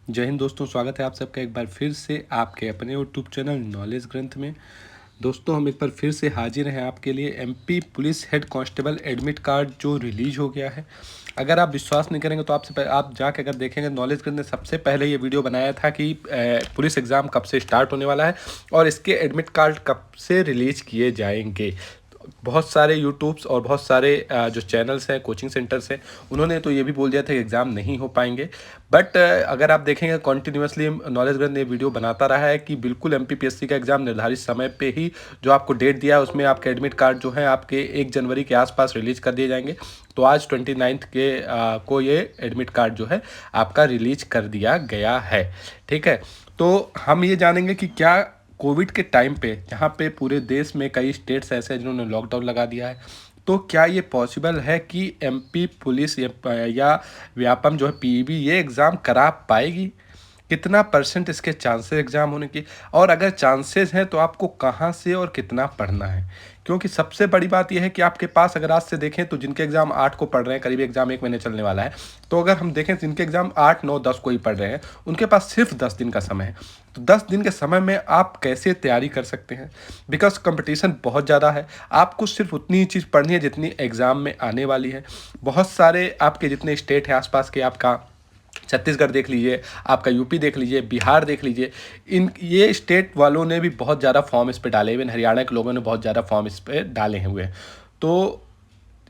जय हिंद दोस्तों, स्वागत है आप सबका एक बार फिर से आपके अपने यूट्यूब चैनल नॉलेज ग्रंथ में। दोस्तों, हम एक बार फिर से हाजिर हैं आपके लिए। MP police head constable admit card जो रिलीज हो गया है। अगर आप विश्वास नहीं करेंगे तो आप जाके अगर देखेंगे, नॉलेज ग्रंथ ने सबसे पहले ये वीडियो बनाया था कि पुलिस एग्ज़ाम कब से स्टार्ट होने वाला है और इसके एडमिट कार्ड कब से रिलीज किए जाएंगे। बहुत सारे यूट्यूब्स और बहुत सारे जो चैनल्स हैं, कोचिंग सेंटर्स हैं, उन्होंने तो ये भी बोल दिया था कि एग्ज़ाम नहीं हो पाएंगे। बट अगर आप देखेंगे कंटिन्यूसली नॉलेज ग्रंथ ने वीडियो बनाता रहा है कि बिल्कुल एमपीपीएससी का एग्ज़ाम निर्धारित समय पे ही जो आपको डेट दिया है उसमें आपके एडमिट कार्ड जो है आपके 1 जनवरी के आसपास रिलीज कर दिए जाएंगे। तो आज 29 को ये एडमिट कार्ड जो है आपका रिलीज कर दिया गया है। ठीक है, तो हम ये जानेंगे कि क्या कोविड के टाइम पे, जहाँ पे पूरे देश में कई स्टेट्स ऐसे हैं जिन्होंने लॉकडाउन लगा दिया है, तो क्या ये पॉसिबल है कि एमपी पुलिस या व्यापम जो है पीईबी ये एग्ज़ाम करा पाएगी? कितना परसेंट इसके चांसेस एग्ज़ाम होने की, और अगर चांसेस हैं तो आपको कहाँ से और कितना पढ़ना है? क्योंकि सबसे बड़ी बात यह है कि आपके पास, अगर आज से देखें तो जिनके एग्ज़ाम 8 को पढ़ रहे हैं, करीब एग्ज़ाम 1 महीने चलने वाला है, तो अगर हम देखें जिनके एग्ज़ाम 8, 9, 10 को ही पढ़ रहे हैं, उनके पास सिर्फ 10 दिन का समय है। तो 10 दिन के समय में आप कैसे तैयारी कर सकते हैं? बिकॉज कंपटीशन बहुत ज़्यादा है। आपको सिर्फ उतनी ही चीज़ पढ़नी है जितनी एग्ज़ाम में आने वाली है। बहुत सारे आपके जितने स्टेट हैं आसपास के, आपका छत्तीसगढ़ देख लीजिए, आपका यूपी देख लीजिए, बिहार देख लीजिए, ये स्टेट वालों ने भी बहुत ज़्यादा फॉर्म इस पे डाले हुए हैं। हरियाणा के लोगों ने बहुत ज़्यादा फॉर्म इस पे डाले हुए हैं। तो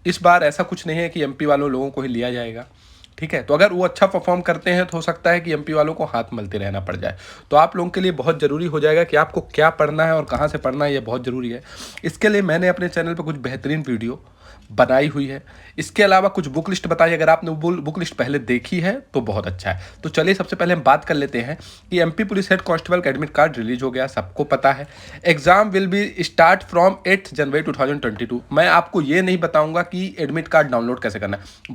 इस बार ऐसा कुछ नहीं है कि एमपी वालों लोगों को ही लिया जाएगा। ठीक है, तो अगर वो अच्छा परफॉर्म करते हैं तो हो सकता है कि एमपी वालों को हाथ मलते रहना पड़ जाए। तो आप लोगों के लिए बहुत ज़रूरी हो जाएगा कि आपको क्या पढ़ना है और कहाँ से पढ़ना है, ये बहुत ज़रूरी है। इसके लिए मैंने अपने चैनल पर कुछ बेहतरीन वीडियो बनाई हुई है। इसके अलावा कुछ बुक लिस्ट बताई, अगर आपने बुक लिस्ट पहले देखी है तो बहुत अच्छा है। तो चलिए सबसे पहले हम बात कर लेते हैं कि एमपी पुलिस हेड कांस्टेबल का एडमिट कार्ड रिलीज हो गया, सबको पता है। Exam will be start from 8 जनवरी 2022। मैं आपको ये नहीं बताऊंगा कि एडमिट कार्ड डाउनलोड कैसे करना है।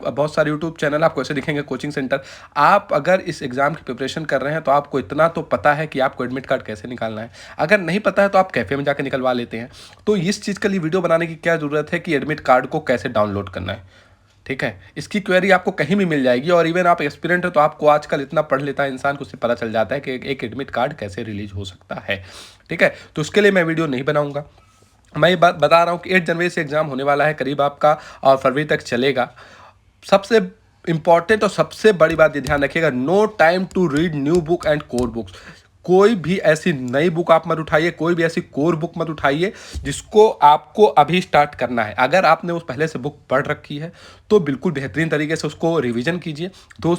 बहुत सारे यूट्यूब चैनल आपको ऐसे दिखेंगे, कोचिंग सेंटर। आप अगर इस एग्जाम की प्रिपरेशन कर रहे हैं तो आपको इतना तो पता है कि आपको एडमिट कार्ड कैसे निकालना है। अगर नहीं पता है तो आप कैफे में जाकर निकलवा लेते हैं। तो इस चीज़ के लिए वीडियो बनाने की क्या ज़रूरत है कि एडमिट कार्ड को कैसे डाउनलोड करना है। ठीक है, इसकी क्वेरी आपको कहीं भी मिल जाएगी, और इवन आप एक्सपीरियंट हो तो आपको आजकल इतना पढ़ लेता है इंसान को, उससे पता चल जाता है कि एक एडमिट कार्ड कैसे रिलीज हो सकता है। ठीक है, तो उसके लिए मैं वीडियो नहीं बनाऊंगा। मैं ये बात बता रहा हूँ कि 8 जनवरी से एग्जाम होने वाला है, करीब आपका और फरवरी तक चलेगा। सबसे इंपॉर्टेंट और सबसे बड़ी बात ये ध्यान रखिएगा, no time to read new book and core books. कोई भी ऐसी नई बुक आप मत उठाइए, कोई भी ऐसी कोर बुक मत उठाइए जिसको आपको अभी स्टार्ट करना है। अगर आपने उस पहले से बुक पढ़ रखी है तो बिल्कुल बेहतरीन तरीके से उसको रिवीजन कीजिए। 2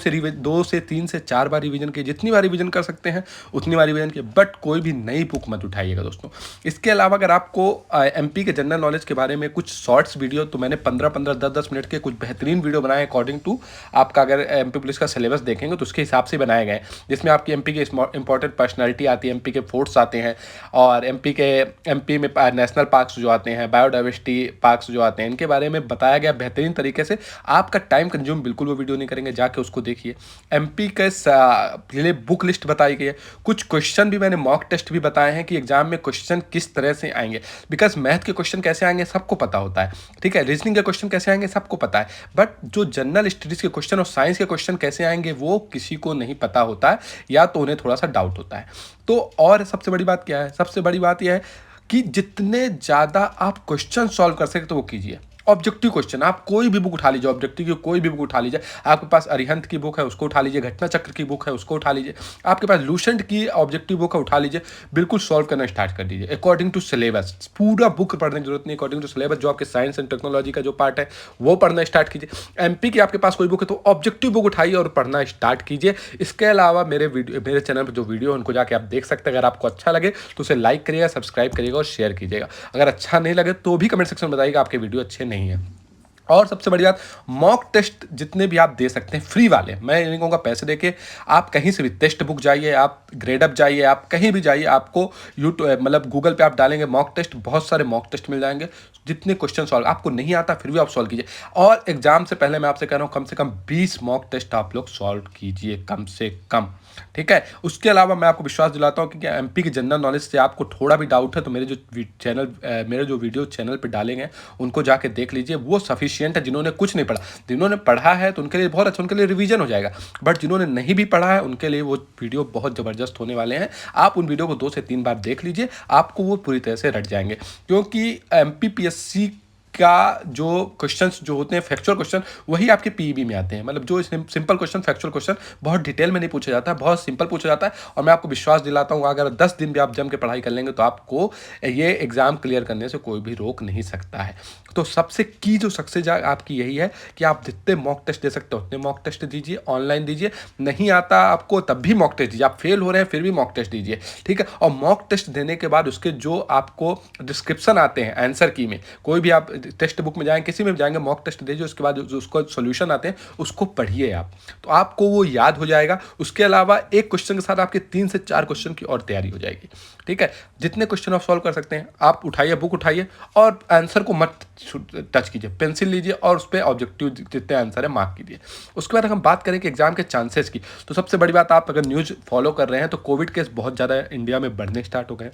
से 3 से 4 बार रिवीजन कीजिए, जितनी बार रिवीजन कर सकते हैं उतनी बार रिवीजन कीजिए, बट कोई भी नई बुक मत उठाइएगा दोस्तों। इसके अलावा अगर आपको एमपी के जनरल नॉलेज के बारे में कुछ शॉर्ट्स वीडियो, तो मैंने 15-15, 10-10 मिनट के कुछ बेहतरीन वीडियो बनाए अकॉर्डिंग टू आपका, अगर एमपी पुलिस का सिलेबस देखेंगे तो उसके हिसाब से बनाए गए, जिसमें आपकी एमपी के इंपॉर्टेंट पर्सनैलिटी आती है, एमपी के फोर्ट्स आते हैं, और एमपी में नेशनल पार्क्स जो आते हैं, बायोडाइवर्सिटी पार्क्स जो आते हैं, इनके बारे में बताया गया बेहतरीन तरीके से। आपका टाइम कंज्यूम बिल्कुल वो वीडियो नहीं करेंगे, जाके उसको देखिए। एमपी के लिए बुक लिस्ट बताई गई है। कुछ क्वेश्चन भी मैंने मॉक टेस्ट भी बताए हैं कि एग्जाम में क्वेश्चन किस तरह से आएंगे। बिकॉज मैथ के क्वेश्चन कैसे आएंगे सबको पता होता है, ठीक है, रीजनिंग के क्वेश्चन कैसे आएंगे सबको पता है, बट जो जनरल स्टडीज के क्वेश्चन और साइंस के क्वेश्चन कैसे आएंगे वो किसी को नहीं पता होता है, या तो उन्हें थोड़ा सा डाउट होता है। तो और सबसे बड़ी बात क्या है, सबसे बड़ी बात यह है कि जितने ज़्यादा आप क्वेश्चन सॉल्व कर सके तो वो कीजिए। ऑब्जेक्टिव क्वेश्चन आप कोई भी बुक उठा लीजिए, ऑब्जेक्टिव की कोई भी बुक उठा लीजिए। आपके पास अरिहंत की बुक है उसको उठा लीजिए, घटना चक्र की बुक है उसको उठा लीजिए, आपके पास लूसेंट की ऑब्जेक्टिव बुक है उठा लीजिए, बिल्कुल सॉल्व करना स्टार्ट कर दीजिए अकॉर्डिंग टू सिलेबस। पूरा बुक पढ़ने की जरूरत नहीं, अकॉर्डिंग टू सिलेबस जो आपके साइंस एंड टेक्नोलॉजी का जो पार्ट है वो पढ़ना स्टार्ट कीजिए। एमपी की आपके पास कोई बुक है तो ऑब्जेक्टिव बुक उठाइए और पढ़ना स्टार्ट कीजिए। इसके अलावा मेरे चैनल पर जो वीडियो है उनको जाके आप देख सकते हैं। अगर आपको अच्छा लगे तो उसे लाइक करिएगा, सब्सक्राइब करिएगा और शेयर कीजिएगा। अगर अच्छा नहीं लगे तो भी कमेंट सेक्शन में बताइएगा आपके वीडियो अच्छे नहीं है। और सबसे बड़ी बात, मॉक टेस्ट जितने भी आप दे सकते हैं फ्री वाले, मैं ये नहीं कहूँगा पैसे देके, आप कहीं से भी टेक्स्ट बुक जाइए, आप ग्रेडअप जाइए, आप कहीं भी जाइए, आपको यूट्यूब मतलब गूगल पे आप डालेंगे मॉक टेस्ट, बहुत सारे मॉक टेस्ट मिल जाएंगे। जितने क्वेश्चन सॉल्व आपको नहीं आता फिर भी आप सॉल्व कीजिए। और एग्जाम से पहले मैं आपसे कह रहा हूँ कम से कम 20 मॉक टेस्ट आप लोग सॉल्व कीजिए कम से कम। ठीक है, उसके अलावा मैं आपको विश्वास दिलाता हूँ कि एमपी के जनरल नॉलेज से आपको थोड़ा भी डाउट है तो मेरे जो वीडियो चैनल पे डालेंगे उनको जाके देख लीजिए, वो सफिशिएंट एफिशिएंट है जिन्होंने कुछ नहीं पढ़ा। जिन्होंने पढ़ा है तो उनके लिए बहुत अच्छा, उनके लिए रिवीजन हो जाएगा। बट जिन्होंने नहीं भी पढ़ा है उनके लिए वो वीडियो बहुत ज़बरदस्त होने वाले हैं। आप उन वीडियो को 2 से 3 बार देख लीजिए, आपको वो पूरी तरह से रट जाएंगे। क्योंकि एमपीपीएससी का जो क्वेश्चंस जो होते हैं फैक्चुअल क्वेश्चन, वही आपके पीईबी में आते हैं। मतलब जो सिंपल क्वेश्चन, फैक्चुअल क्वेश्चन बहुत डिटेल में नहीं पूछा जाता है, बहुत सिंपल पूछा जाता है। और मैं आपको विश्वास दिलाता हूँ, अगर 10 दिन भी आप जम के पढ़ाई कर लेंगे तो आपको ये एग्जाम क्लियर करने से कोई भी रोक नहीं सकता है। तो सबसे की जो सक्सेस आपकी यही है कि आप जितने मॉक टेस्ट दे सकते हो उतने मॉक टेस्ट दीजिए, ऑनलाइन दीजिए। नहीं आता आपको तब भी मॉक टेस्ट दीजिए, आप फेल हो रहे हैं फिर भी मॉक टेस्ट दीजिए, ठीक है। और मॉक टेस्ट देने के बाद उसके जो आपको डिस्क्रिप्शन आते हैं आंसर की में, कोई भी आप टेक्स्ट बुक में जाएंगे, किसी में भी जाएंगे, मॉक टेस्ट दीजिए, उसके बाद जो उसको सॉल्यूशन आते हैं उसको पढ़िए आप, तो आपको वो याद हो जाएगा। उसके अलावा एक क्वेश्चन के साथ आपके 3 से 4 क्वेश्चन की और तैयारी हो जाएगी, ठीक है। जितने क्वेश्चन आप सॉल्व कर सकते हैं आप उठाइए, बुक उठाइए और आंसर को मत टच कीजिए, पेंसिल लीजिए और उस पर ऑब्जेक्टिव जितने आंसर है मार्क कीजिए। उसके बाद हम बात करें कि एग्जाम के चांसेस की, तो सबसे बड़ी बात, आप अगर न्यूज़ फॉलो कर रहे हैं तो कोविड केस बहुत ज़्यादा इंडिया में बढ़ने स्टार्ट हो गए।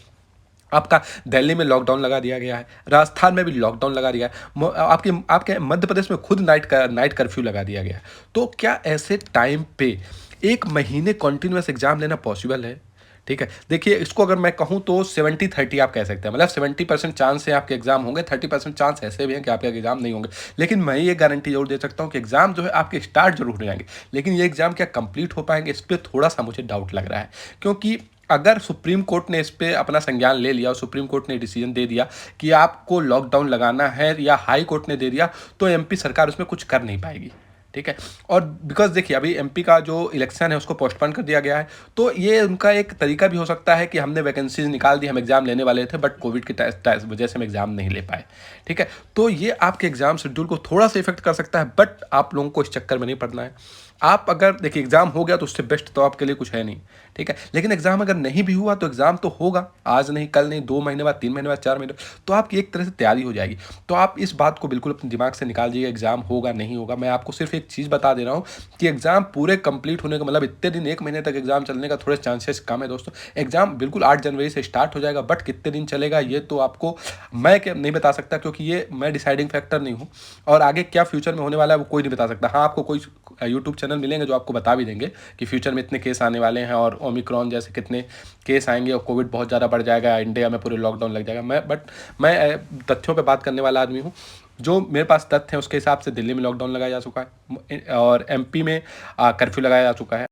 आपका दिल्ली में लॉकडाउन लगा दिया गया है, राजस्थान में भी लॉकडाउन लगा दिया है, आपके आपके मध्य प्रदेश में खुद नाइट कर्फ्यू लगा दिया गया है। तो क्या ऐसे टाइम पे 1 महीने कॉन्टिन्यूस एग्जाम लेना पॉसिबल है? ठीक है, देखिए इसको अगर मैं कहूँ तो 70-30 आप कह सकते हैं। मतलब 70% चांस है आपके एग्जाम होंगे, 30% चांस ऐसे भी हैं कि आपके एग्जाम नहीं होंगे। लेकिन मैं ये गारंटी जरूर दे सकता हूँ कि एग्जाम जो है आपके स्टार्ट जरूर हो जाएंगे, लेकिन ये एग्जाम क्या कंप्लीट हो पाएंगे, इस पर थोड़ा सा मुझे डाउट लग रहा है। क्योंकि अगर सुप्रीम कोर्ट ने इस पे अपना संज्ञान ले लिया और सुप्रीम कोर्ट ने डिसीजन दे दिया कि आपको लॉकडाउन लगाना है, या हाई कोर्ट ने दे दिया, तो एमपी सरकार उसमें कुछ कर नहीं पाएगी, ठीक है। और बिकॉज देखिए अभी एमपी का जो इलेक्शन है उसको पोस्टपोन कर दिया गया है, तो ये उनका एक तरीका भी हो सकता है कि हमने वैकेंसीज निकाल दी, हम एग्जाम लेने वाले थे बट कोविड की वजह से हम एग्जाम नहीं ले पाए, ठीक है। तो ये आपके एग्जाम शेड्यूल को थोड़ा सा इफेक्ट कर सकता है, बट आप लोगों को इस चक्कर में नहीं पड़ना है। आप अगर देखिए एग्जाम हो गया तो उससे बेस्ट तो आपके लिए कुछ है नहीं, ठीक है। लेकिन एग्जाम अगर नहीं भी हुआ तो एग्जाम तो होगा, आज नहीं कल नहीं, 2 महीने बाद, 3 महीने बाद, 4 महीने, तो आपकी एक तरह से तैयारी हो जाएगी। तो आप इस बात को बिल्कुल अपने दिमाग से निकाल दीजिए, एग्जाम होगा नहीं होगा। मैं आपको सिर्फ एक चीज़ बता दे रहा हूँ कि एग्जाम पूरे कंप्लीट होने का मतलब इतने दिन, 1 महीने तक एग्जाम चलने का थोड़े चांसेस कम है दोस्तों। एग्जाम बिल्कुल 8 जनवरी से स्टार्ट हो जाएगा, बट कितने दिन चलेगा ये तो आपको मैं क्या नहीं बता सकता, क्योंकि ये मैं डिसाइडिंग फैक्टर नहीं हूँ। और आगे क्या फ्यूचर में होने वाला है वो कोई नहीं बता सकता। हाँ, आपको कोई यूट्यूब चैनल मिलेंगे जो आपको बता भी देंगे कि फ्यूचर में इतने केस आने वाले हैं और ओमिक्रॉन जैसे कितने केस आएंगे और कोविड बहुत ज़्यादा बढ़ जाएगा, इंडिया में पूरे लॉकडाउन लग जाएगा। मैं तथ्यों पे बात करने वाला आदमी हूँ। जो मेरे पास तथ्य हैं उसके हिसाब से दिल्ली में लॉकडाउन लगाया जा चुका है और एमपी में कर्फ्यू लगाया जा चुका है।